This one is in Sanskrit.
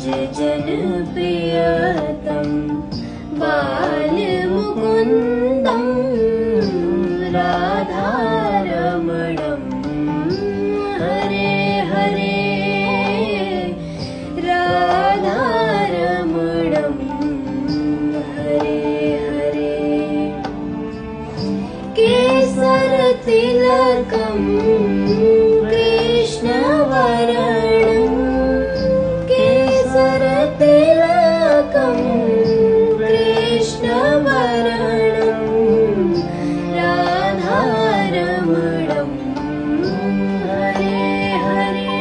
व्रज जन प्रियतम बालमुकुन्दं राधारमणं हरे हरे राधारमणं हरे हरे केसरतिलकं कृष्णवर्णं केसरतिलकं कृष्णवर्णं राधारमणं हरे हरे